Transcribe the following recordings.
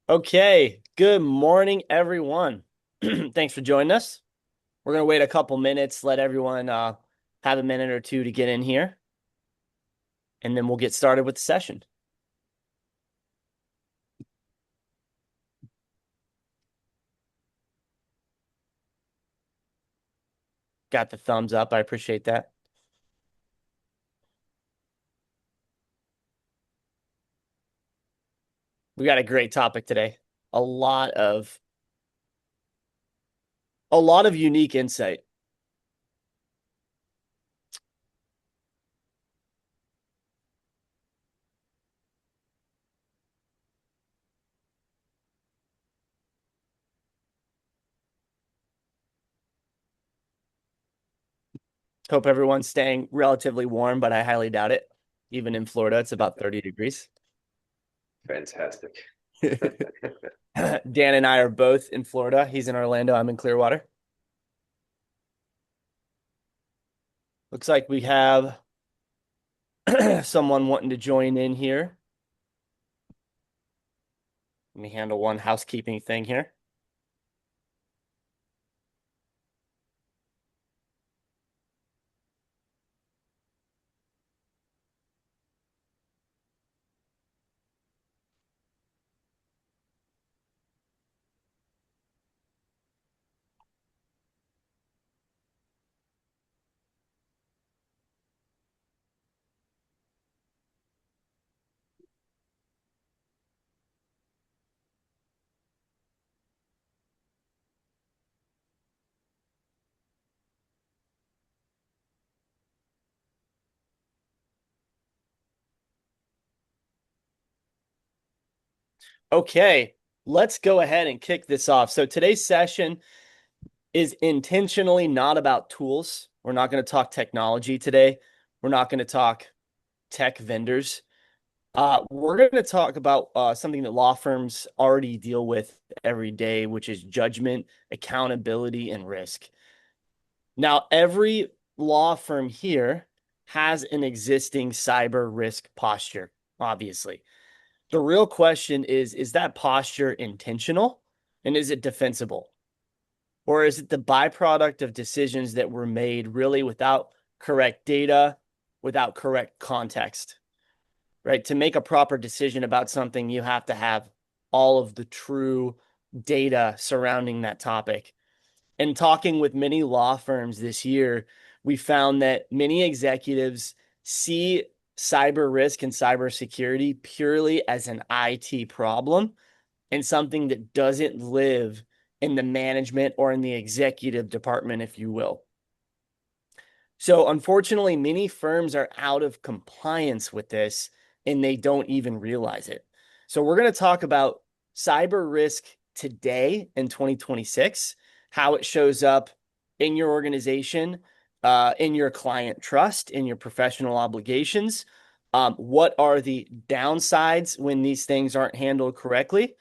Okay, good morning, everyone. Thanks for joining us. We're going to wait a couple minutes, let everyone have a minute or two to get in here, and then we'll get started with the session. Got the thumbs up. I appreciate that. We got a great topic today. A lot of unique insight. Hope everyone's staying relatively warm, but I highly doubt it. Even in Florida, it's about 30 degrees. Fantastic. Dan and I are both in Florida. He's in Orlando. I'm in Clearwater. Looks like we have someone wanting to join in here. Let me handle one housekeeping thing here. Okay, let's go ahead and kick this off. So today's session is intentionally not about tools. We're not going to talk technology today. We're not going to talk tech vendors. We're going to talk about something that law firms already deal with every day, which is judgment, accountability, and risk. Now, every law firm here has an existing cyber risk posture, obviously. The real question is that posture intentional and is it defensible? Or is it the byproduct of decisions that were made really without correct data, without correct context, right? To make a proper decision about something, you have to have all of the true data surrounding that topic. And talking with many law firms this year, we found that many executives see cyber risk and cybersecurity purely as an IT problem and something that doesn't live in the management or in the executive department, if you will. So, unfortunately, many firms are out of compliance with this and they don't even realize it. So, we're going to talk about cyber risk today in 2026, how it shows up in your organization, in your client trust, in your professional obligations. What are the downsides when these things aren't handled correctly?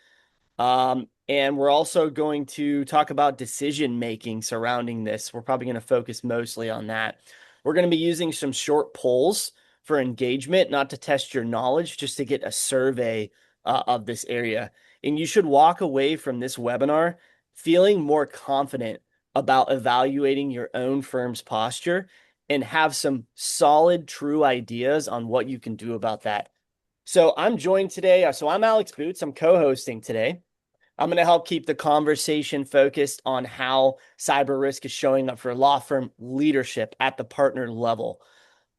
And we're also going to talk about decision making surrounding this. We're probably going to focus mostly on that. We're going to be using some short polls for engagement, not to test your knowledge, just to get a survey of this area. And you should walk away from this webinar feeling more confident about evaluating your own firm's posture and have some solid, true ideas on what you can do about that. So I'm joined today. So I'm Alex Boots. I'm co-hosting today. I'm going to help keep the conversation focused on how cyber risk is showing up for law firm leadership at the partner level.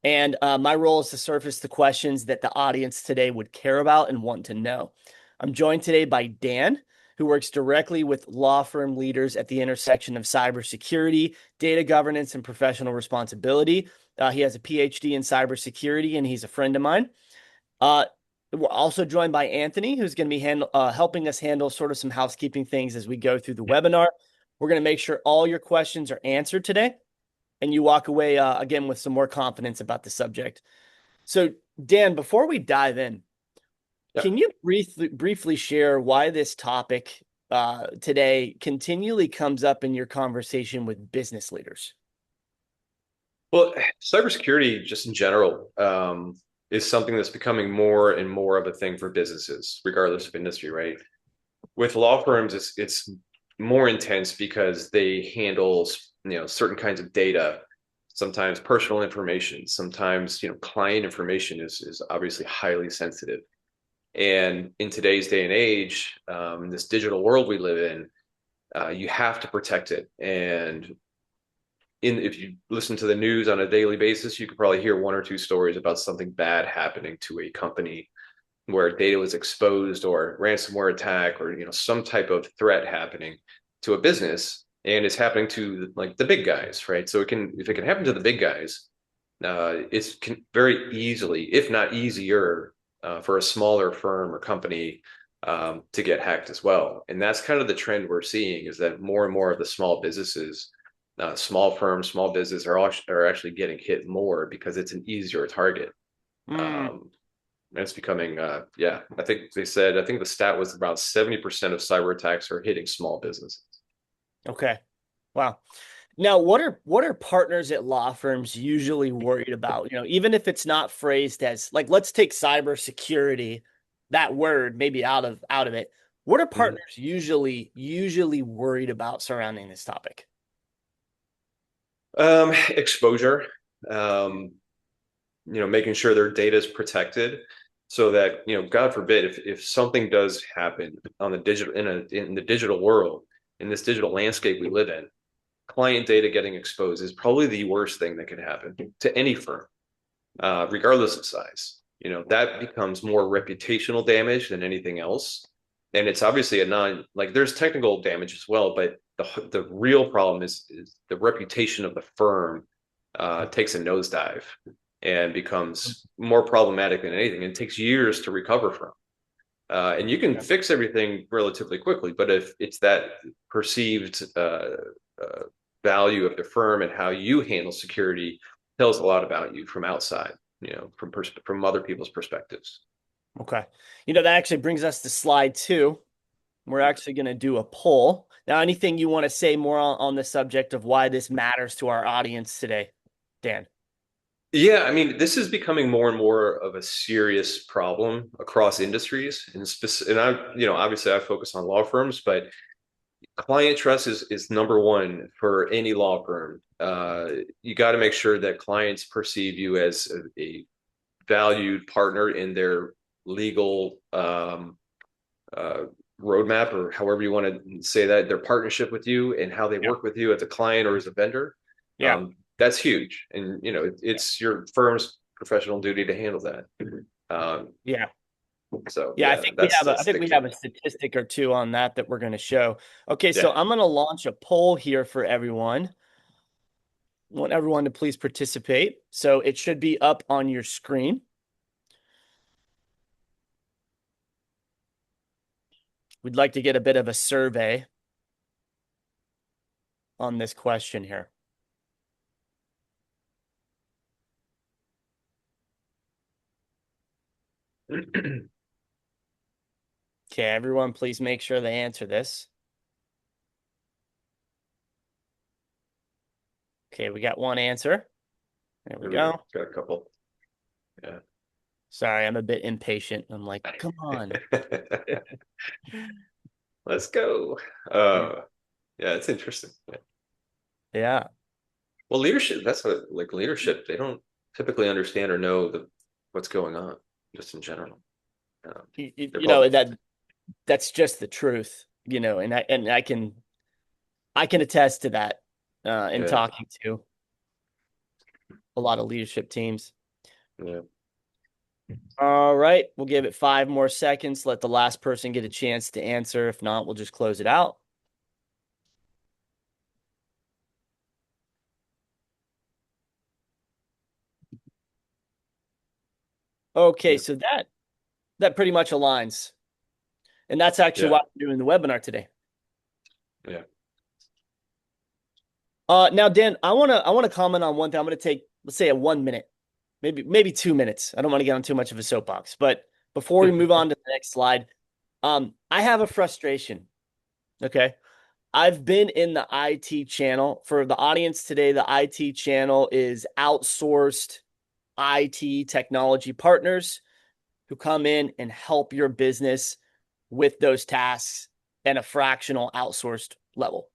And my role is to surface the questions that the audience today would care about and want to know. I'm joined today by Dan, who works directly with law firm leaders at the intersection of cybersecurity, data governance, and professional responsibility. He has a PhD in cybersecurity, and he's a friend of mine. Uh, we're also joined by Anthony, who's going to be helping us handle sort of some housekeeping things as we go through the webinar. We're going to make sure all your questions are answered today, and you walk away again with some more confidence about the subject. So, Dan, before we dive in, Yeah. can you briefly share why this topic today continually comes up in your conversation with business leaders? Well, cybersecurity, just in general, is something that's becoming more and more of a thing for businesses, regardless of industry, right? with law firms, it's more intense because they handle certain kinds of data, sometimes personal information, sometimes client information is obviously highly sensitive. And in today's day and age, this digital world we live in, you have to protect it. And if you listen to the news on a daily basis, you could probably hear one or two stories about something bad happening to a company where data was exposed or ransomware attack or some type of threat happening to a business, and it's happening to like the big guys, right? So if it can happen to the big guys, it's can very easily, if not easier, for a smaller firm or company to get hacked as well. And that's kind of the trend we're seeing, is that more and more of the small businesses, small firms, small business are actually getting hit more because it's an easier target. Mm, And it's becoming, I think the stat was about 70% of cyber attacks are hitting small businesses. okay. Wow. Now, what are partners at law firms usually worried about? Even if it's not phrased as like, let's take cybersecurity, that word maybe out of it. What are Mhm. partners usually worried about surrounding this topic? Exposure, um, making sure their data is protected so that, God forbid, if something does happen on the digital in the digital world, in this digital landscape we live in, client data getting exposed is probably the worst thing that could happen to any firm, regardless of size. That becomes more reputational damage than anything else. And it's obviously like there's technical damage as well, but the real problem is the reputation of the firm takes a nosedive and becomes more problematic than anything, and takes years to recover from. And you can fix everything relatively quickly, but if it's that perceived uh, value of the firm and how you handle security tells a lot about you from outside, from other people's perspectives. Okay. That actually brings us to slide 2. We're actually going to do a poll. Now, anything you want to say more on the subject of why this matters to our audience today, Dan? Yeah, I mean, this is becoming more and more of a serious problem across industries, and I, obviously I focus on law firms, but client trust is number one for any law firm. You got to make sure that clients perceive you as a valued partner in their legal uh, roadmap, or however you want to say that, their partnership with you and how they Yeah. work with you as a client or as a vendor. Yeah. That's huge. And, it's your firm's professional duty to handle that. Um, Yeah. so Yeah, yeah, I that's think the we have key. a statistic or two on that we're going to show. Okay, so Yeah. I'm going to launch a poll here for everyone. I want everyone to please participate. So it should be up on your screen. We'd like to get a bit of a survey on this question here. Okay, everyone, please make sure they answer this. Okay, we got one answer. There we There we go. go. Got a couple. Yeah. Sorry, I'm a bit impatient. I'm like, come on. Let's go. Yeah. Yeah, it's interesting. Yeah. Yeah. Well, leadership, that's what, like leadership, they don't typically understand or know what's going on just in general. You, They're you know called, that that's just the truth, and I can attest to that in yeah, talking to a lot of leadership teams. yeah. All right, we'll give it 5 more seconds. Let the last person get a chance to answer. If not, we'll just close it out. Okay, Yeah. so that pretty much aligns, and that's actually Yeah. why we're doing the webinar today. Yeah. Now, Dan, I wanna comment on one thing. I'm gonna take, let's say, a 1 minute, maybe 2 minutes. I don't want to get on too much of a soapbox, but before we move on to the next slide, I have a frustration. Okay. I've been in the IT channel. For the audience today, the IT channel is outsourced IT technology partners who come in and help your business with those tasks and a fractional outsourced level.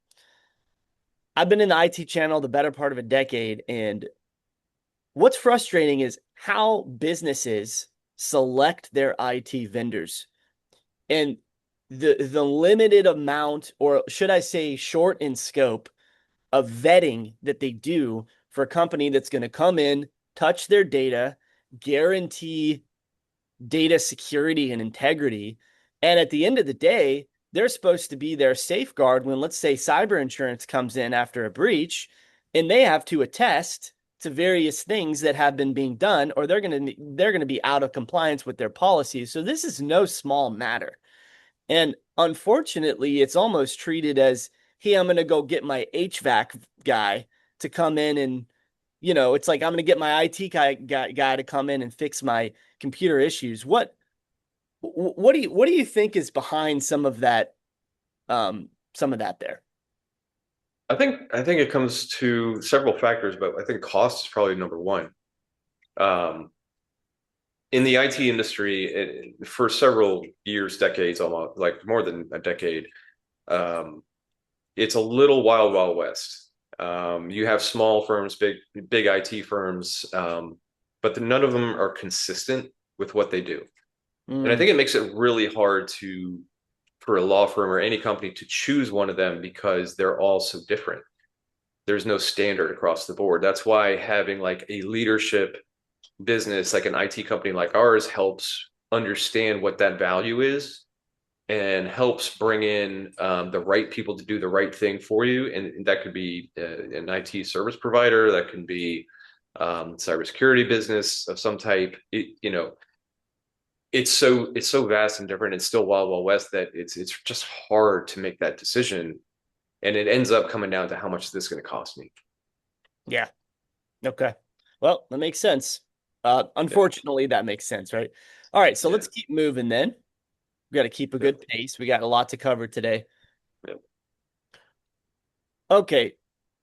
I've been in the IT channel the better part of a decade, and what's frustrating is how businesses select their IT vendors and the limited amount, or should I say short in scope, of vetting that they do for a company that's going to come in, touch their data, guarantee data security and integrity. And at the end of the day, they're supposed to be their safeguard when, let's say, cyber insurance comes in after a breach and they have to attest to various things that have been being done, or they're going to be out of compliance with their policies. So this is no small matter. And unfortunately, it's almost treated as, hey, I'm going to go get my HVAC guy to come in and, it's like I'm going to get my IT guy to come in and fix my computer issues. What do you think is behind some of that there? I think it comes to several factors, but I think cost is probably number one. Um, in the IT industry, for several years, decades, almost like more than a decade, um, it's a little wild, wild west. You have small firms, big IT firms, but none of them are consistent with what they do. And I Mm, think it makes it really hard for a law firm or any company to choose one of them because they're all so different. There's no standard across the board. That's why having like a leadership business, like an IT company like ours, helps understand what that value is and helps bring in the right people to do the right thing for you. And that could be an IT service provider, that can be cybersecurity business of some type. It's so vast and different. It's still wild, wild west that it's just hard to make that decision, and it ends up coming down to how much is this going to cost me. yeah. Okay. Well, that makes sense. Yeah, Unfortunately, that makes sense, right? All right, so yeah, let's keep moving then. We got to keep a yeah, good pace. We got a lot to cover today. yeah. Okay.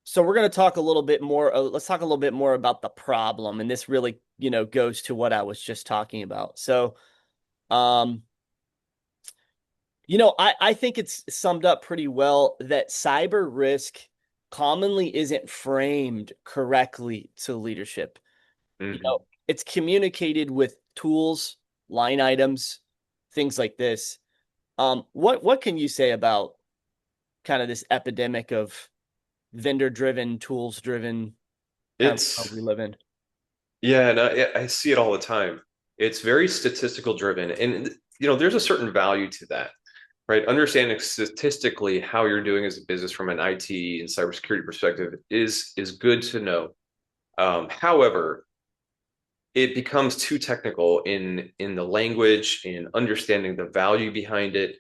So we're going to talk a little bit more. Let's talk a little bit more about the problem. And this really, goes to what I was just talking about. So, um, I think it's summed up pretty well that cyber risk commonly isn't framed correctly to leadership. Hmm. It's communicated with tools, line items, things like this. What can you say about kind of this epidemic of vendor driven, tools driven kind of world we It's live in? Yeah, and I see it all the time. It's very statistical driven, and there's a certain value to that, right? Understanding statistically how you're doing as a business from an IT and cybersecurity perspective is good to know. However, it becomes too technical in the language, in understanding the value behind it.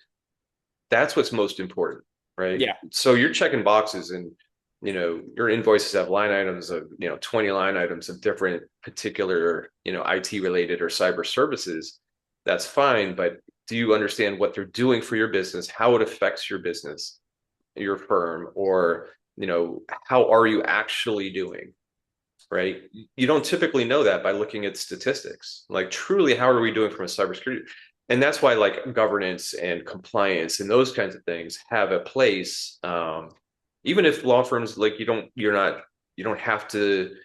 That's what's most important, right? Yeah. So you're checking boxes, and your invoices have line items of 20 line items of different particular IT related or cyber services. That's fine, but do you understand what they're doing for your business, how it affects your business, your firm, or how are you actually doing, right? You don't typically know that by looking at statistics. Like, truly, how are we doing from a cybersecurity? And that's why, like, governance and compliance and those kinds of things have a place. Even if law firms, like, you don't have to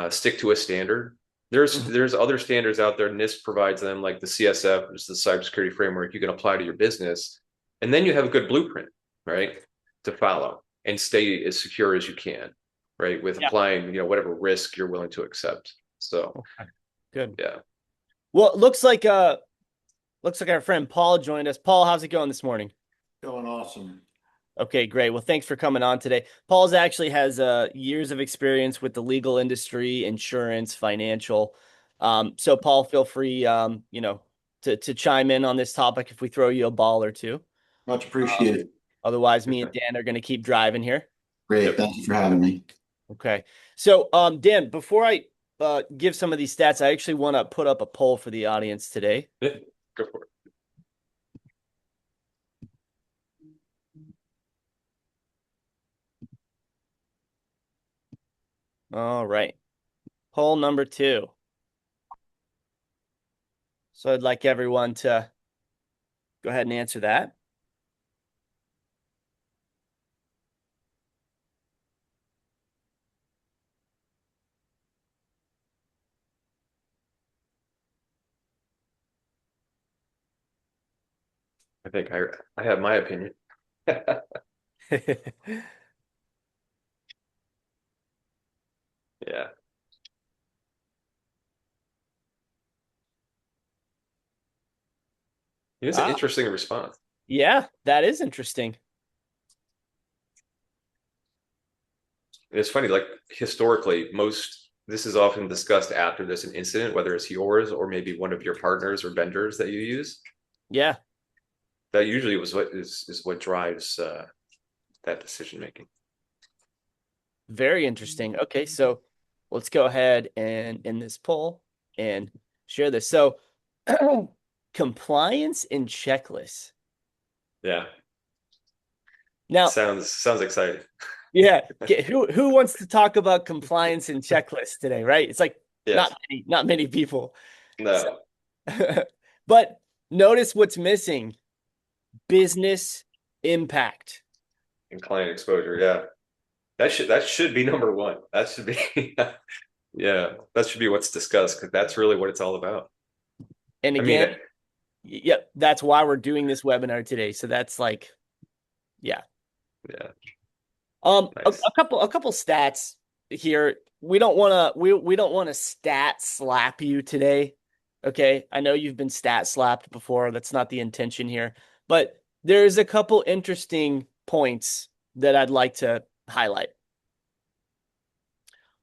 stick to a standard. There's Mhm. there's other standards out there. NIST provides them, like the CSF, which is the cybersecurity framework you can apply to your business, and then you have a good blueprint, right, to follow and stay as secure as you can, right, with Yeah. applying whatever risk you're willing to accept. So Okay. Good. yeah. Well, it looks like our friend Paul joined us. Paul, how's it going this morning? Going awesome. Okay, great. Well, thanks for coming on today. Paul's actually has years of experience with the legal industry, insurance, financial. So Paul, feel free, to chime in on this topic if we throw you a ball or two. Much Um, appreciated. Otherwise, me and Dan are going to keep driving here. Great. Yep. Thank you for having me. Okay. So, Dan, before I give some of these stats, I actually want to put up a poll for the audience today. Yeah, go for it. All right. Poll number 2. So I'd like everyone to go ahead and answer that. I think I have my opinion. Yeah. It's an Ah, interesting response. yeah, that is interesting. It's funny, like historically, this is often discussed after there's an incident, whether it's yours or maybe one of your partners or vendors that you use. Yeah, That usually was what is what drives that decision making. very interesting. Okay, so let's go ahead and in this poll and share this. So compliance and checklists. Yeah, Now, sounds exciting. yeah, who wants to talk about compliance and checklists today, right? It's like Yes. not many people. So, No. but notice what's missing: business impact. And client exposure. Yeah. That should be number one. That should be yeah. That should be what's discussed because that's really what it's all about. And I mean, again, yep, that's why we're doing this webinar today. So that's like, yeah. yeah. A Nice. couple stats here. We don't want to stat slap you today. Okay. I know you've been stat slapped before. That's not the intention here. But there's a couple interesting points that I'd like to highlight.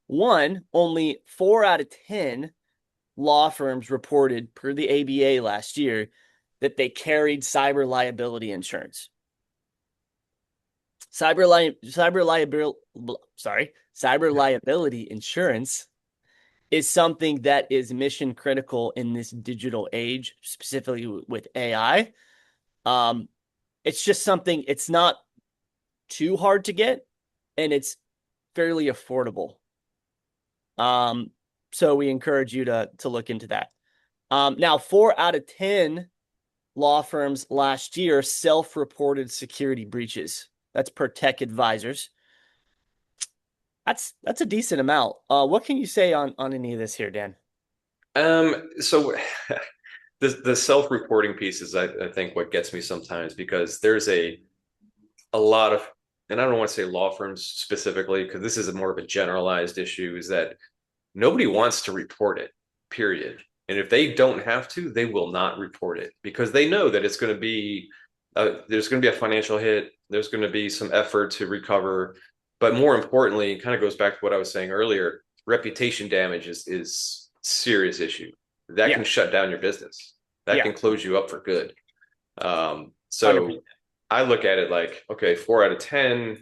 One, only 4 out of 10 law firms reported per the ABA last year that they carried cyber liability insurance. Cyber liability insurance is something that is mission critical in this digital age, specifically with AI. Um, it's just something, it's not too hard to get, and it's fairly affordable. So we encourage you to look into that. Now 4 out of 10 law firms last year self-reported security breaches. That's per Tech Advisors. That's a decent amount. What can you say on any of this here, Dan? So the self-reporting piece is I think what gets me sometimes because there's a lot of, and I don't want to say law firms specifically because this is more of a generalized issue, is that nobody wants to report it, period. And if they don't have to, they will not report it because they know that it's going to be there's going to be a financial hit. There's going to be some effort to recover, but more importantly, it kind of goes back to what I was saying earlier. Reputation damage is serious issue that Yeah, can shut down your business. That yeah, can close you up for good. 100%. So I look at it like, okay, 4 out of 10.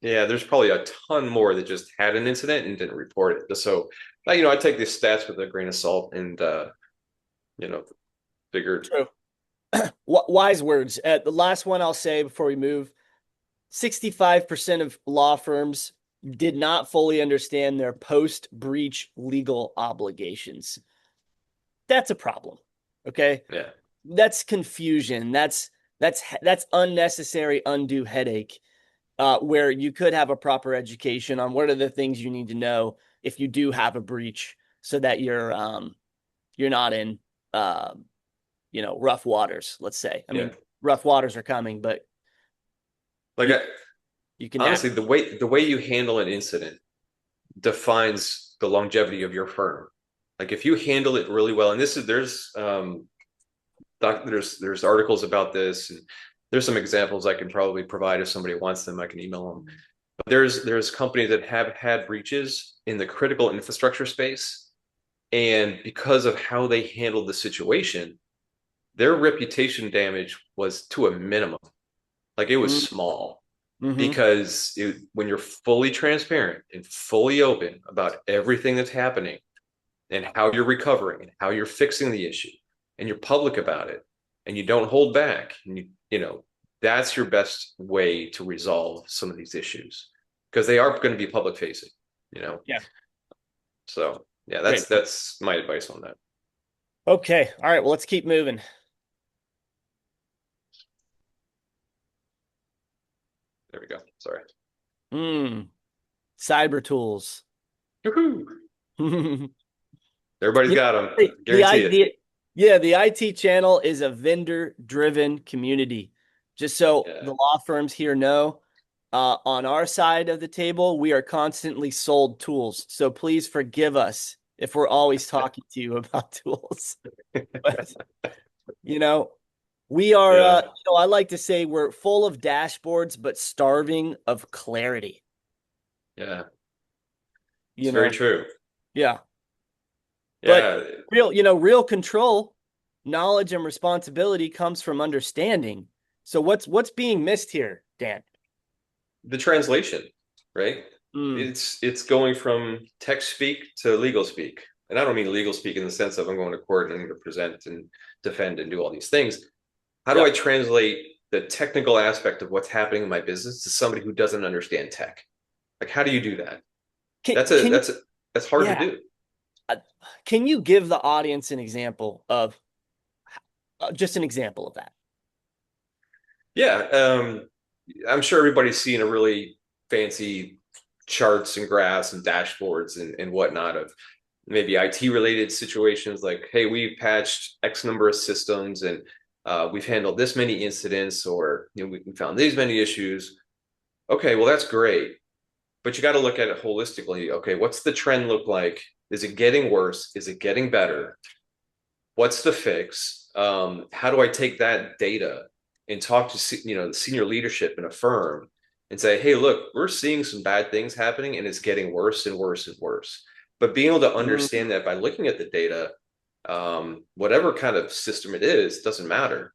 Yeah, there's probably a ton more that just had an incident and didn't report it. So, I take these stats with a grain of salt and, you know, figured, True. Wise words. The last one I'll say before we move: 65% of law firms did not fully understand their post-breach legal obligations. That's a problem. Okay. yeah, That's confusion. That's unnecessary, undue headache. Where you could have a proper education on what are the things you need to know if you do have a breach, so that you're not in rough waters. Let's say. I yeah. mean, rough waters are coming, but Like, you you can honestly, navigate. the way you handle an incident defines the longevity of your firm. Like, if you handle it really well, and there's articles about this, and there's some examples I can probably provide if somebody wants them. I can email them. There's companies that have had breaches in the critical infrastructure space, and because of how they handled the situation, their reputation damage was to a minimum. Like, it was small Mm-hmm. because when you're fully transparent and fully open about everything that's happening and how you're recovering and how you're fixing the issue, and you're public about it and you don't hold back, and that's your best way to resolve some of these issues because they are going to be public facing, you know. Yeah. So yeah, Great. that's my advice on that. Okay. All right. Well, let's keep moving. There we go. Sorry. Cyber tools. Woohoo! You Everybody's know, got them. the Guarantee it. idea Yeah, the IT channel is a vendor-driven community. Just so Yeah. the law firms here know, on our side of the table, we are constantly sold tools. So please forgive us if we're always talking to you about tools. But, you know, we are, Yeah. I like to say we're full of dashboards, but starving of clarity, Yeah. It's you very know? true. Yeah. But Yeah. real control, knowledge and responsibility comes from understanding. So what's being missed here, Dan? The translation, right? Mm, It's going from text speak to legal speak. And I don't mean legal speak in the sense of I'm going to court and I'm going to present and defend and do all these things. How do I yep. translate the technical aspect of what's happening in my business to somebody who doesn't understand tech? Like, how do you do that? Can That's a can that's a, that's hard to yeah, do. uh, can you give the audience an example of just an example of that? Yeah, I'm sure everybody's seen a really fancy charts and graphs and dashboards and whatnot of maybe IT related situations like, hey, we've patched X number of systems and we've handled this many incidents, or we found these many issues. Okay, well, that's great. But you got to look at it holistically. Okay, what's the trend look like? Is it getting worse? Is it getting better? What's the fix? How do I take that data and talk to the senior leadership in a firm and say, hey, look, we're seeing some bad things happening and it's getting worse and worse and worse. But being able to Mm, understand that by looking at the data, whatever kind of system it is, doesn't matter.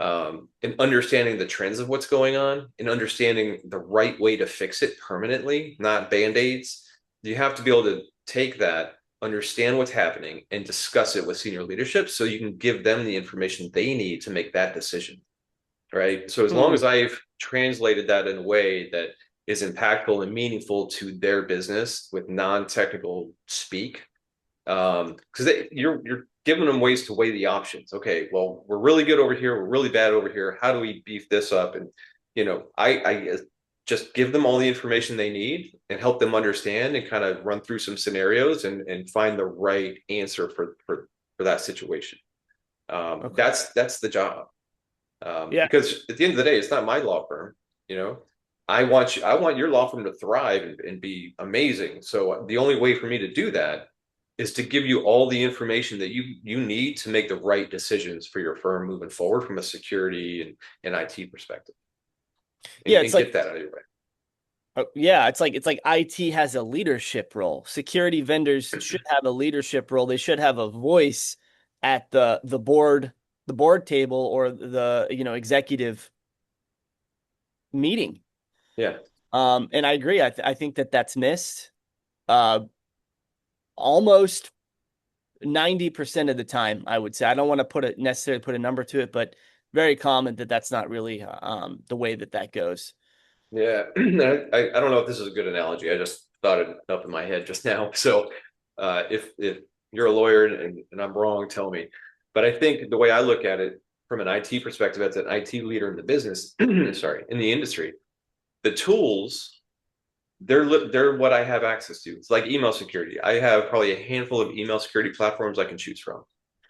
And understanding the trends of what's going on and understanding the right way to fix it permanently, not band-aids. You have to be able to take that, understand what's happening, and discuss it with senior leadership so you can give them the information they need to make that decision. Right. So as long mm, as I've translated that in a way that is impactful and meaningful to their business with non-technical speak, because you're giving them ways to weigh the options. Okay, well, we're really good over here, we're really bad over here. How do we beef this up? And I just give them all the information they need and help them understand and kind of run through some scenarios and find the right answer for that situation. okay. That's the job. Yeah. Because at the end of the day, it's not my law firm. You know, I want your law firm to thrive and be amazing. So the only way for me to do that is to give you all the information that you need to make the right decisions for your firm moving forward from a security and IT perspective, Yeah, it's and like get that out of your way. yeah, it's like IT has a leadership role. Security vendors should have a leadership role. They should have a voice at the board table or the executive meeting. Yeah, And I agree. I think that that's missed uh almost 90% of the time, I would say. I don't want to necessarily put a number to it, but very common that that's not really the way that that goes. yeah. I don't know if this is a good analogy. I just thought it up in my head just now. So if you're a lawyer and I'm wrong, tell me. But I think the way I look at it from an IT perspective, as an IT leader in the business, sorry, in the industry, the tools they're what I have access to. It's like email security. I have probably a handful of email security platforms I can choose from.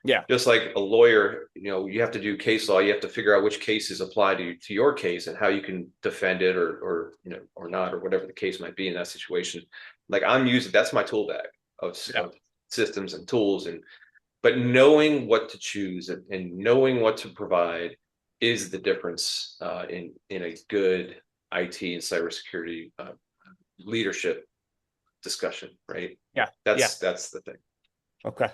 Yeah. Just like a lawyer, you have to do case law. You have to figure out which cases apply to your case and how you can defend it or not, or whatever the case might be in that situation. Like I'm using that's my tool bag Yeah. of systems and tools, but knowing what to choose and knowing what to provide is the difference in a good IT and cybersecurity leadership discussion, right? Yeah. Yeah. That's the thing. Okay.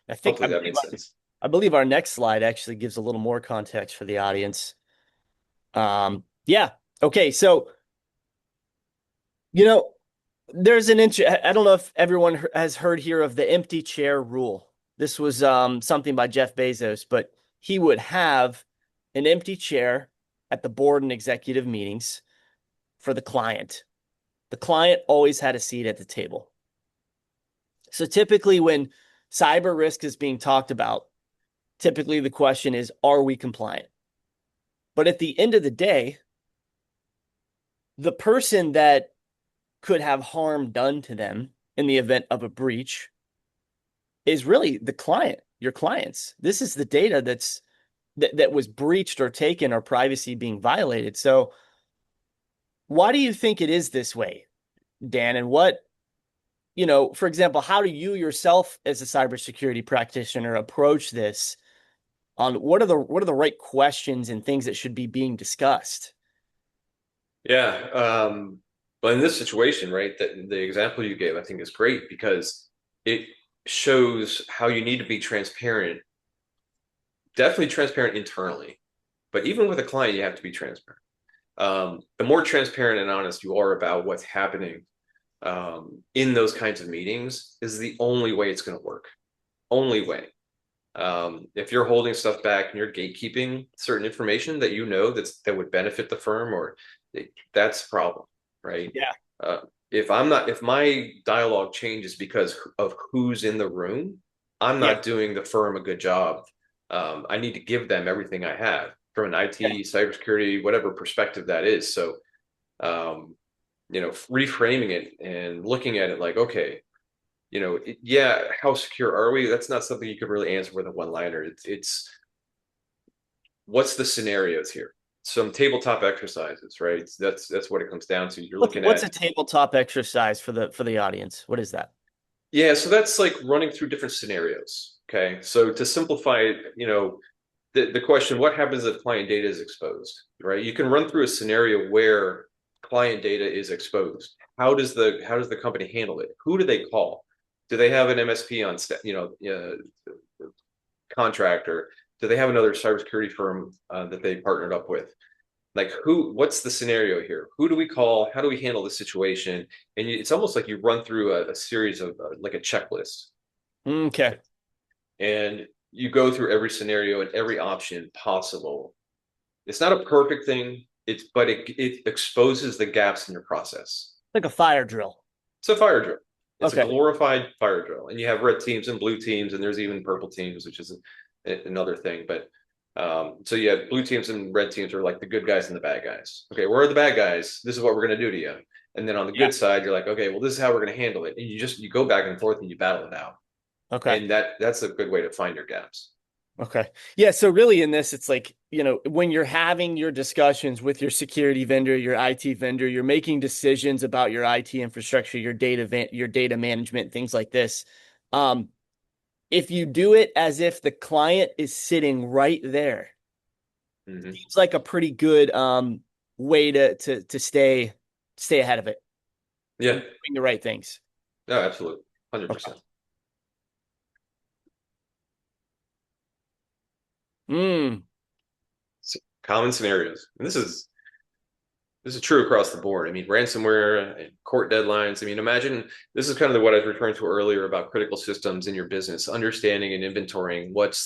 I think I Hopefully that believe made sense. I believe our next slide actually gives a little more context for the audience. Yeah. Okay. So, you know, there's an inch. I don't know if everyone has heard here of the empty chair rule. This was something by Jeff Bezos, but he would have an empty chair at the board and executive meetings for the client. The client always had a seat at the table. So typically when cyber risk is being talked about, typically the question is, are we compliant? But at the end of the day, the person that could have harm done to them in the event of a breach is really the client. your clients. This is the data that was breached or taken or privacy being violated. So why do you think it is this way, Dan? And for example, how do you yourself as a cybersecurity practitioner approach this on what are the right questions and things that should be being discussed? Yeah. But in this situation, right, that the example you gave, I think is great because it shows how you need to be transparent, definitely transparent internally, but even with a client, you have to be transparent. The more transparent and honest you are about what's happening in those kinds of meetings is the only way it's going to work. Only way. If you're holding stuff back and you're gatekeeping certain information that that would benefit the firm, or that's a problem, right? Yeah. If my dialogue changes because of who's in the room, I'm not doing the firm a good job. I need to give them everything I have from an IT, cybersecurity, whatever perspective that is. So, reframing it and looking at it like, okay, how secure are we? That's not something you could really answer with a one-liner. It's what's the scenarios here? Some tabletop exercises, right? That's what it comes down to. You're looking What's at a tabletop exercise for the audience? What is that? Yeah, so that's like running through different scenarios. Okay. So to simplify it, the question, what happens if client data is exposed, right? You can run through a scenario where client data is exposed. How does the company handle it? Who do they call? Do they have an MSP on contractor? Do they have another cybersecurity firm that they partnered up with? Like what's the scenario here? Who do we call? How do we handle the situation? And it's almost like you run through a series of like a checklist. Okay. And you go through every scenario and every option possible. It's not a perfect thing, but it exposes the gaps in your process. Like a fire drill. It's a fire drill. It's Okay. a glorified fire drill. And you have red teams and blue teams, and there's even purple teams, which is another thing. But so you have blue teams and red teams are like the good guys and the bad guys. Okay, where are the bad guys? This is what we're going to do to you. And then on the good side, you're like, okay, well, this is how we're going to handle it. And you go back and forth and you battle it out. Okay. And that's a good way to find your gaps. Okay. Yeah. So really in this, it's like, when you're having your discussions with your security vendor, your IT vendor, you're making decisions about your IT infrastructure, your data management, things like this. If you do it as if the client is sitting right there, seems like a pretty good way to stay ahead of it. Yeah. Doing the right things. No, absolutely. 100%. Common scenarios. And this is true across the board. I mean, ransomware and court deadlines. I mean, imagine this is kind of what I was referring to earlier about critical systems in your business, understanding and inventorying what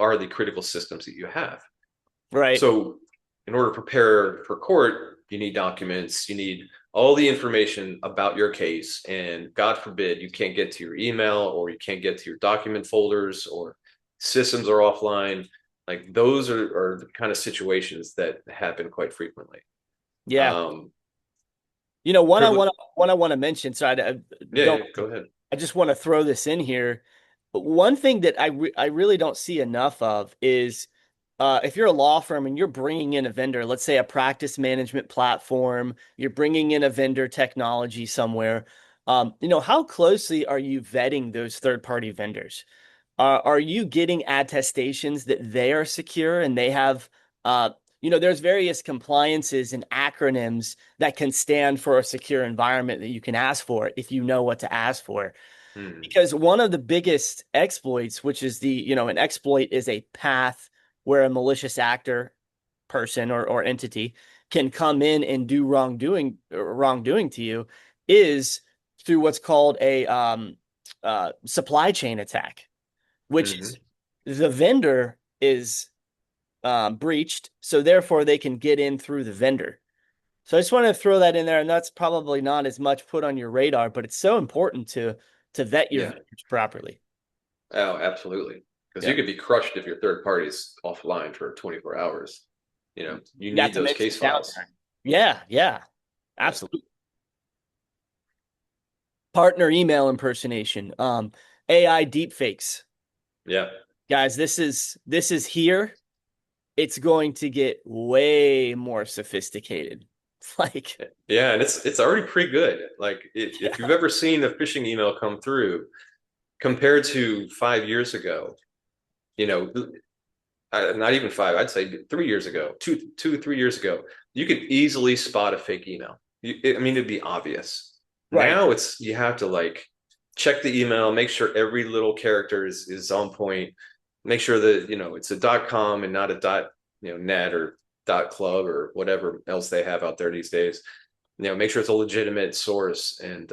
are the critical systems that you have. Right. So in order to prepare for court, you need documents, you need all the information about your case. And God forbid you can't get to your email or you can't get to your document folders or systems are offline. Like those are the kind of situations that happen quite frequently. Yeah. One I want to mention. So go ahead. I just want to throw this in here. But one thing that I really don't see enough of is if you're a law firm and you're bringing in a vendor, let's say a practice management platform, you're bringing in a vendor technology somewhere. How closely are you vetting those third-party vendors? Are you getting attestations that they are secure and they have, there's various compliances and acronyms that can stand for a secure environment that you can ask for if you know what to ask for. Because one of the biggest exploits, which is an exploit is a path where a malicious actor, person or entity can come in and do wrongdoing to you, is through what's called a supply chain attack, which is the vendor is breached, so therefore they can get in through the vendor. So I just want to throw that in there, and that's probably not as much put on your radar, but it's so important to vet your vendors properly. Oh, absolutely. Because you could be crushed if your third party is offline for 24 hours. You need those case files. Yeah, absolutely. Partner email impersonation, AI deepfakes. Yeah. Guys, this is here. It's going to get way more sophisticated. Like, Yeah, and it's already pretty good. Like if you've yeah, ever seen a phishing email come through compared to 5 years ago, you know, not even five, I'd say 3 years ago, 3 years ago, you could easily spot a fake email. I mean, it'd be obvious. right. Now you have to like check the email, make sure every little character is on point, make sure that, it's a .com and not a .net or .club or whatever else they have out there these days. Make sure it's a legitimate source. And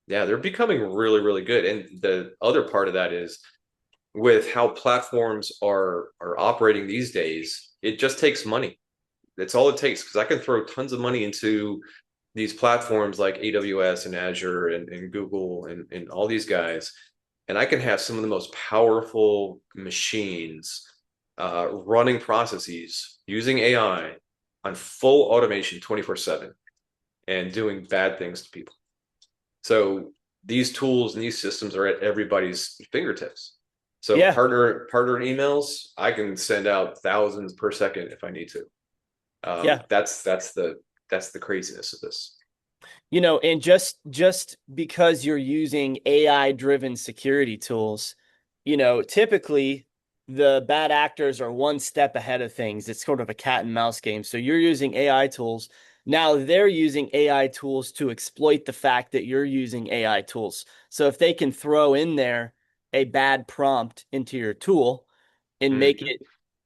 yeah, they're becoming really, really good. And the other part of that is with how platforms are operating these days, it just takes money. That's all it takes, because I can throw tons of money into these platforms like AWS and Azure and Google and all these guys, and I can have some of the most powerful machines running processes using AI on full automation 24/7 and doing bad things to people. So these tools and these systems are at everybody's fingertips. So Yeah. partner emails, I can send out thousands per second if I need to. Yeah. That's the craziness of this. And just because you're using AI driven security tools, typically the bad actors are one step ahead of things. It's sort of a cat and mouse game. So you're using AI tools. Now they're using AI tools to exploit the fact that you're using AI tools. So if they can throw in there a bad prompt into your tool and make Mhm. it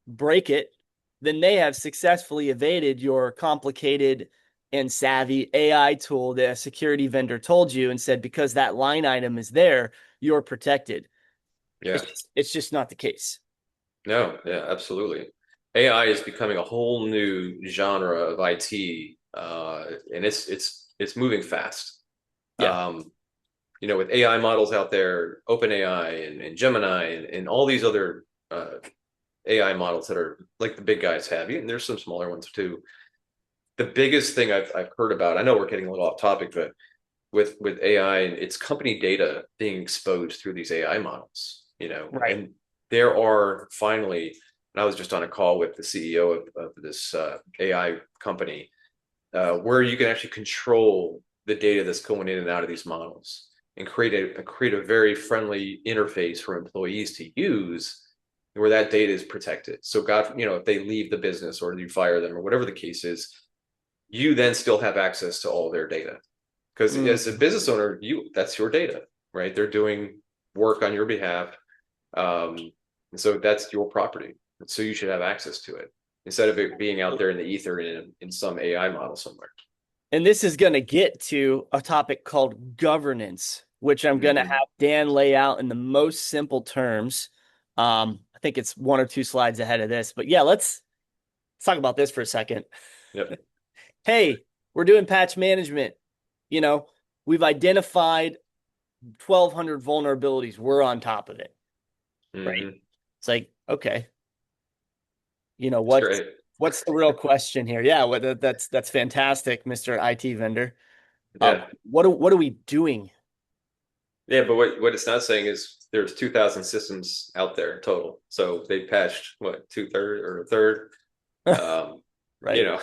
break it, then they have successfully evaded your complicated and savvy AI tool that a security vendor told you and said, because that line item is there, you're protected. Yeah. It's just not the case. No, yeah, absolutely. AI is becoming a whole new genre of IT, and it's moving fast. Yeah. Um, with AI models out there, OpenAI and Gemini and all these other AI models that are like the big guys have, and there's some smaller ones too. The biggest thing I've heard about, I know we're getting a little off topic, but with AI and its company data being exposed through these AI models, Right. and there are finally, and I was just on a call with the CEO of this AI company, where you can actually control the data that's going in and out of these models and create a very friendly interface for employees to use where that data is protected. So God, if they leave the business or you fire them or whatever the case is, you then still have access to all their data. Because Mm. as a business owner, that's your data, right? They're doing work on your behalf. And so that's your property. And so you should have access to it instead of it being out there in the ether in some AI model somewhere. And this is going to get to a topic called governance, which I'm going to Mm-hmm. have Dan lay out in the most simple terms. I think it's one or two slides ahead of this, but yeah, let's talk about this for a second. Yep. Hey, we're doing patch management. You know, we've identified 1,200 vulnerabilities. We're on top of it, right? Mm-hmm. It's like, okay, It's what's great. what's the real question here? Yeah, that's fantastic, Mr. IT vendor. Yeah. What are we doing? Yeah, but what it's not saying is there's 2,000 systems out there total. So they patched what, two-thirds or a third. Um, you Right, know,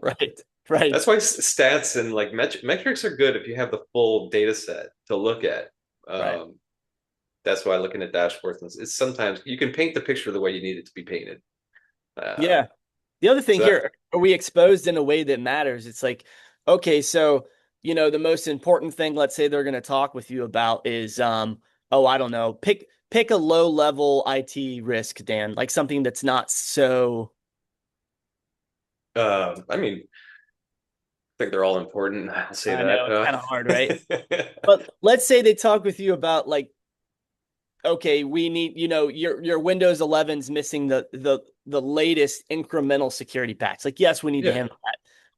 right, right, that's why stats and like metrics are good if you have the full data set to look at. right. Um, that's why looking at dashboards it's sometimes you can paint the picture the way you need it to be painted. Yeah. The other thing So that here, are we exposed in a way that matters? It's like, okay, so the most important thing, let's say they're going to talk with you about is, oh, I don't know, pick a low level IT risk, Dan, like something that's not so. I mean, I think they're all important. I'll say I know it's that. kind of hard, right? But let's say they talk with you about like, okay, we need, your Windows 11's missing the latest incremental security patch. Like, yes, we need to Yeah. handle that.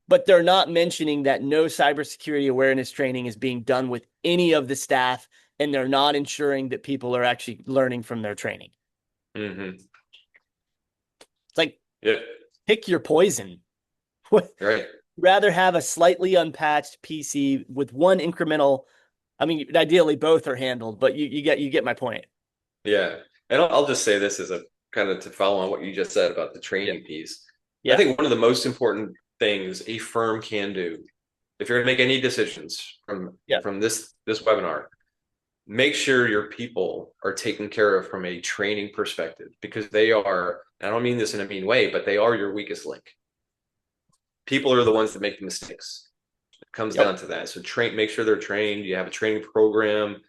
But they're not mentioning that no cybersecurity awareness training is being done with any of the staff, and they're not ensuring that people are actually learning from their training. Mm-hmm. It's like, Yeah. pick your poison. Right. Rather have a slightly unpatched PC with one incremental. I mean, ideally both are handled, but you get my point. Yeah. And I'll just say this as a kind of to follow on what you just said about the training piece. I Yeah. think one of the most important things a firm can do, if you're going to make any decisions Yeah. from this webinar, make sure your people are taken care of from a training perspective, because they are, I don't mean this in a mean way, but they are your weakest link. People are the ones that make the mistakes. It comes Yep. down to that. So make sure they're trained. You have a training program.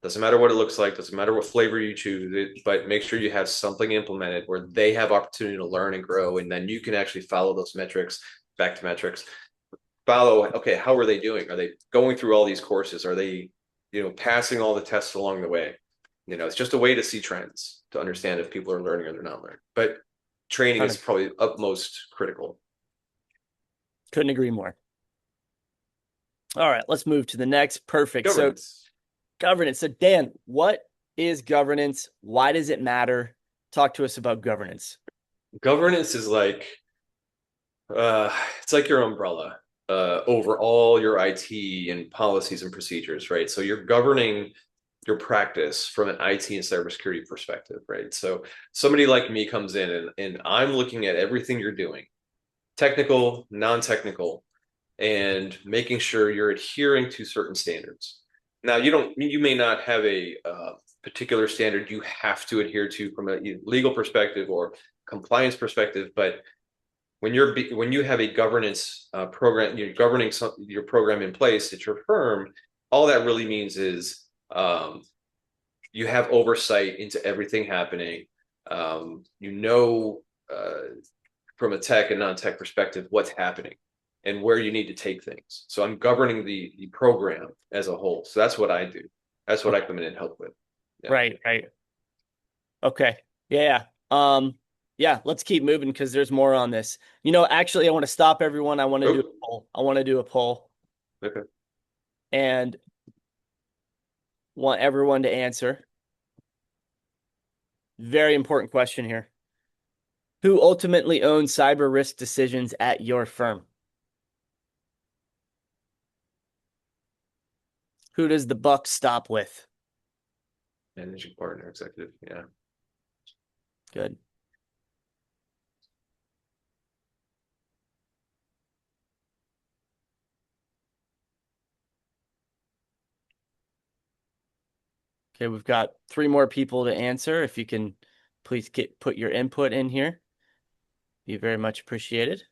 Doesn't matter what it looks like, doesn't matter what flavor you choose, but make sure you have something implemented where they have opportunity to learn and grow, and then you can actually follow those metrics, back to metrics. Follow, okay, how are they doing? Are they going through all these courses? Are they, passing all the tests along the way? It's just a way to see trends, to understand if people are learning or they're not learning. But training is probably utmost critical. Couldn't agree more. All right, let's move to the next. Perfect. Governance. So governance. So Dan, what is governance? Why does it matter? Talk to us about governance. Governance is like, it's like your umbrella over all your IT and policies and procedures, right? So you're governing your practice from an IT and cybersecurity perspective, right? So somebody like me comes in and I'm looking at everything you're doing, technical, non-technical, and making sure you're adhering to certain standards. Now, you may not have a particular standard you have to adhere to from a legal perspective or compliance perspective, but when you have a governance program, you're governing your program in place at your firm, all that really means is you have oversight into everything happening. You know, from a tech and non-tech perspective, what's happening and where you need to take things. So I'm governing the program as a whole. So that's what I do. That's what I come in and help with. Yeah. Right. Okay. Yeah. Yeah, let's keep moving because there's more on this. Actually, I want to stop everyone. I want to do a poll. Okay. And want everyone to answer. Very important question here. Who ultimately owns cyber risk decisions at your firm? Who does the buck stop with? Managing partner, executive. Yeah. Good. Okay, we've got 3 more people to answer. If you can please put your input in here. Be very much appreciated.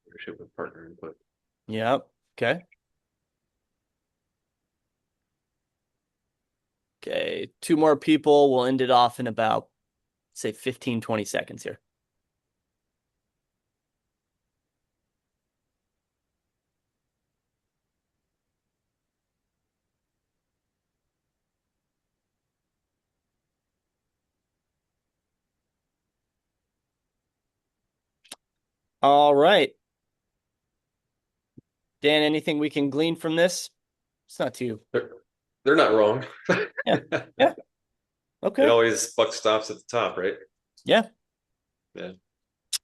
Leadership with partner input. Yep. Okay. Okay, 2 more people. We'll end it off in about, say, 15, 20 seconds here. All right. Dan, anything we can glean from this? It's not too. They're not wrong. Yeah. Okay. It always buck stops at the top, right? Yeah. Yeah.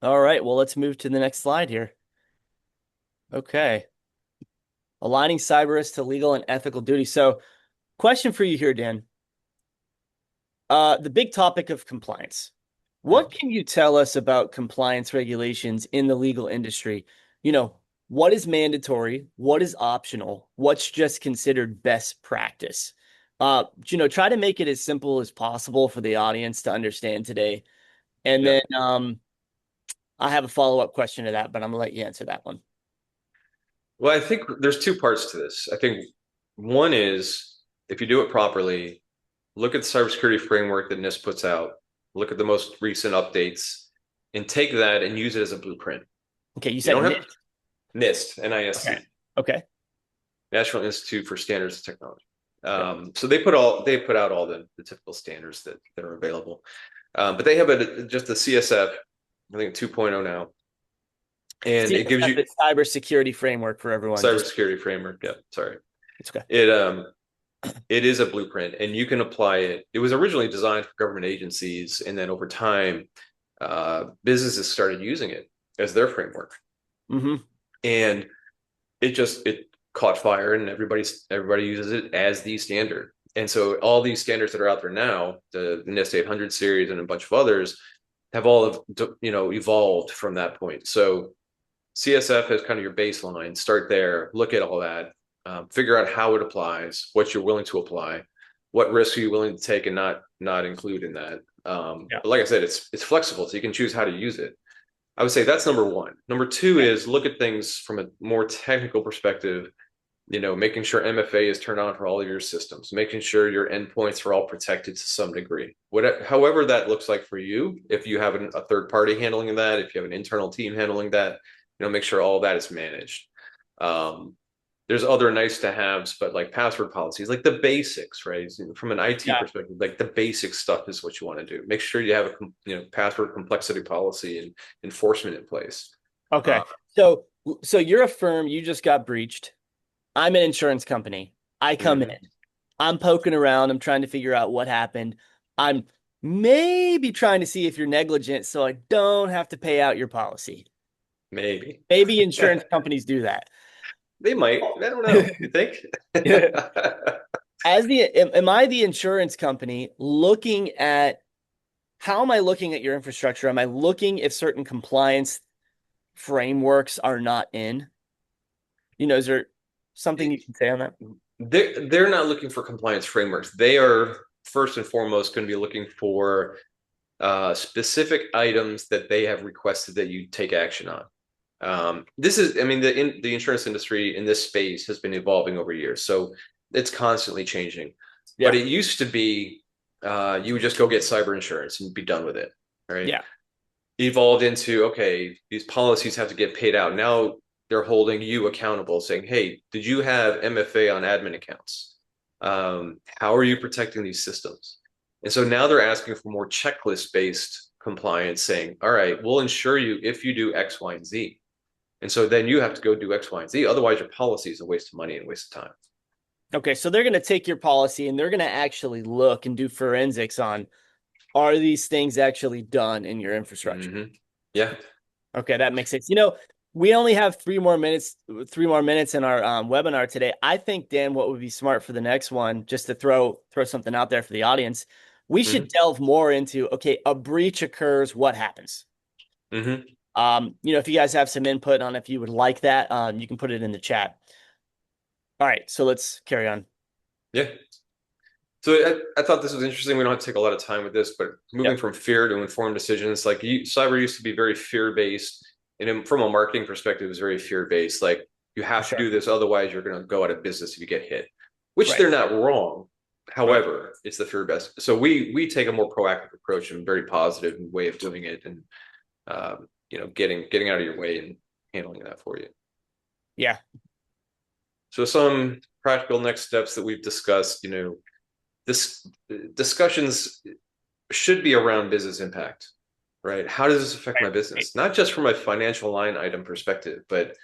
All right. Well, let's move to the next slide here. Okay. Aligning cyber risk to legal and ethical duty. So, question for you here, Dan. The big topic of compliance. What can you tell us about compliance regulations in the legal industry? What is mandatory? What is optional? What's just considered best practice? Try to make it as simple as possible for the audience to understand today. And then I have a follow-up question to that, but I'm gonna let you answer that one. Well, I think there's 2 parts to this. I think one is, if you do it properly, look at the cybersecurity framework that NIST puts out, look at the most recent updates, and take that and use it as a blueprint. Okay, you said NIST? NIST, N-I-S-T. Okay. National Institute for Standards and Technology. So they put out all the typical standards that are available. But they have just the CSF, I think 2.0 now. And it gives you the cybersecurity framework for everyone. Cybersecurity framework. Yeah, sorry. It's okay. It is a blueprint, and you can apply it. It was originally designed for government agencies, and then over time, businesses started using it as their framework, Hmm. and it caught fire, and everybody uses it as the standard. And so all these standards that are out there now, the NIST 800 series and a bunch of others, have all of evolved from that point. So CSF is kind of your baseline. Start there, look at all that, figure out how it applies, what you're willing to apply, what risks are you willing to take and not include in that. Yeah. But like I said, it's flexible, so you can choose how to use it. I would say that's number one. Number two is look at things from a more technical perspective, making sure MFA is turned on for all of your systems, making sure your endpoints are all protected to some degree. However that looks like for you, if you have a third party handling that, if you have an internal team handling that, make sure all that is managed. There's other nice to haves, but like password policies, like the basics, right? From an IT Yeah. perspective, like the basic stuff is what you want to do. Make sure you have a password complexity policy and enforcement in place. Okay. So you're a firm, you just got breached. I'm an insurance company. I come in. Mhm. I'm poking around. I'm trying to figure out what happened. I'm maybe trying to see if you're negligent so I don't have to pay out your policy. Maybe. Maybe insurance companies do that. They might. I don't know. You think? Am I the insurance company looking at how am I looking at your infrastructure? Am I looking if certain compliance frameworks are not in? Is there something you can say on that? They're not looking for compliance frameworks. They are first and foremost going to be looking for specific items that they have requested that you take action on. This is, I mean, the insurance industry in this space has been evolving over years, so it's constantly changing. But Yeah. it used to be you would just go get cyber insurance and be done with it, right? Yeah. Evolved into, okay, these policies have to get paid out. Now they're holding you accountable, saying, hey, did you have MFA on admin accounts? How are you protecting these systems? And so now they're asking for more checklist based compliance, saying, all right, we'll insure you if you do X, Y, and Z. And so then you have to go do X, Y, and Z. Otherwise, your policy is a waste of money and a waste of time. Okay, so they're going to take your policy and they're going to actually look and do forensics on are these things actually done in your infrastructure? Mm-hmm. Yeah. Okay, that makes sense. We only have 3 more minutes in our webinar today. I think, Dan, what would be smart for the next one, just to throw something out there for the audience, we should delve more into, okay, a breach occurs, what happens? Mm-hmm. If you guys have some input on if you would like that, you can put it in the chat. All right, so let's carry on. Yeah. So I thought this was interesting. We don't have to take a lot of time with this, but moving from fear to informed decisions, like cyber used to be very fear-based, and from a marketing perspective, it was very fear-based. Like you have to do this, otherwise you're going to go out of business if you get hit, which they're not wrong. However, it's the fear-based. So we take a more proactive approach and very positive way of doing it, and getting out of your way and handling that for you. Yeah. So some practical next steps that we've discussed, this discussions should be around business impact, right? How does this affect my business? Not just from a financial line item perspective, but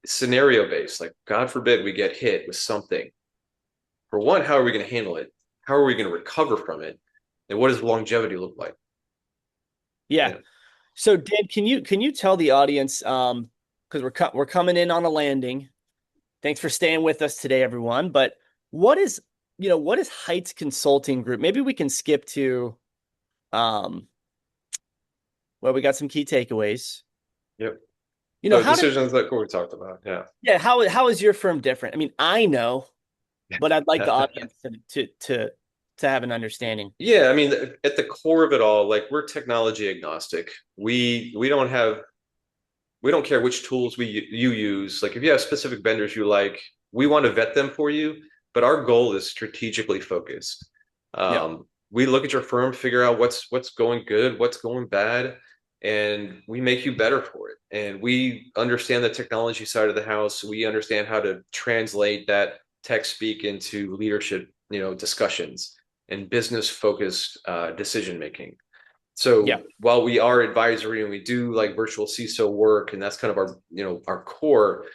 scenario based. Like, God forbid we get hit with something. For one, how are we going to handle it? How are we going to recover from it? And what does longevity look like? Yeah. So, Dan, can you tell the audience, because we're coming in on a landing. Thanks for staying with us today, everyone. But what is Heights Consulting Group? Maybe we can skip to, well, we got some key takeaways. Yep. How decisions like what we talked about. Yeah. Yeah. How is your firm different? I mean, I know, but I'd like the audience to have an understanding. Yeah, I mean, at the core of it all, like we're technology agnostic. We don't care which tools you use. Like if you have specific vendors you like, we want to vet them for you, but our goal is strategically focused. We look at your firm, figure out what's going good, what's going bad, and we make you better for it. And we understand the technology side of the house. We understand how to translate that tech speak into leadership, discussions and business focused decision making. So while we are advisory and we do like virtual CISO work, and that's kind of our core,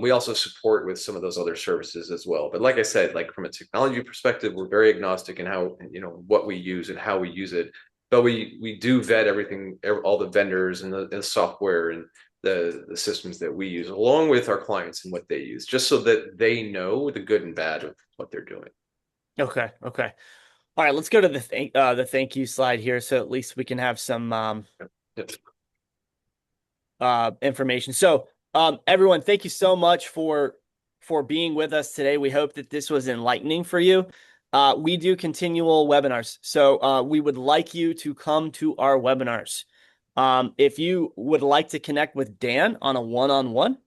we also support with some of those other services as well. But like I said, like from a technology perspective, we're very agnostic in how, what we use and how we use it. but we do vet everything, all the vendors and the software and the systems that we use, along with our clients and what they use, just so that they know the good and bad of what they're doing. Okay. Okay. All right. Let's go to the thank you slide here, so at least we can have some Yep. information. So, everyone, thank you so much for being with us today. We hope that this was enlightening for you. We do continual webinars, so we would like you to come to our webinars. If you would like to connect with Dan on a one-on-one,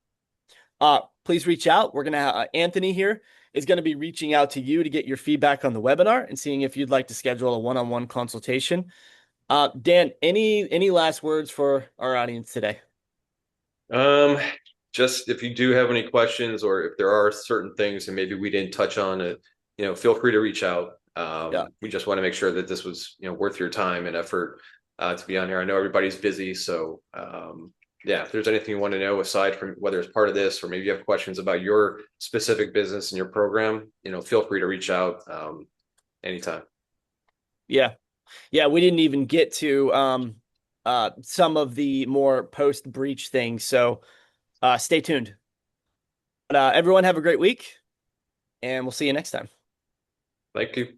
please reach out. We're gonna Anthony here is going to be reaching out to you to get your feedback on the webinar and seeing if you'd like to schedule a one-on-one consultation. Dan, any last words for our audience today? Um, just if you do have any questions, or if there are certain things and maybe we didn't touch on it, feel free to reach out. Yeah. We just want to make sure that this was, worth your time and effort to be on here. I know everybody's busy, so yeah, if there's anything you want to know aside from whether it's part of this or maybe you have questions about your specific business and your program, feel free to reach out anytime. Yeah. Yeah, we didn't even get to some of the more post-breach things, so stay tuned. But everyone have a great week, and we'll see you next time. Thank you.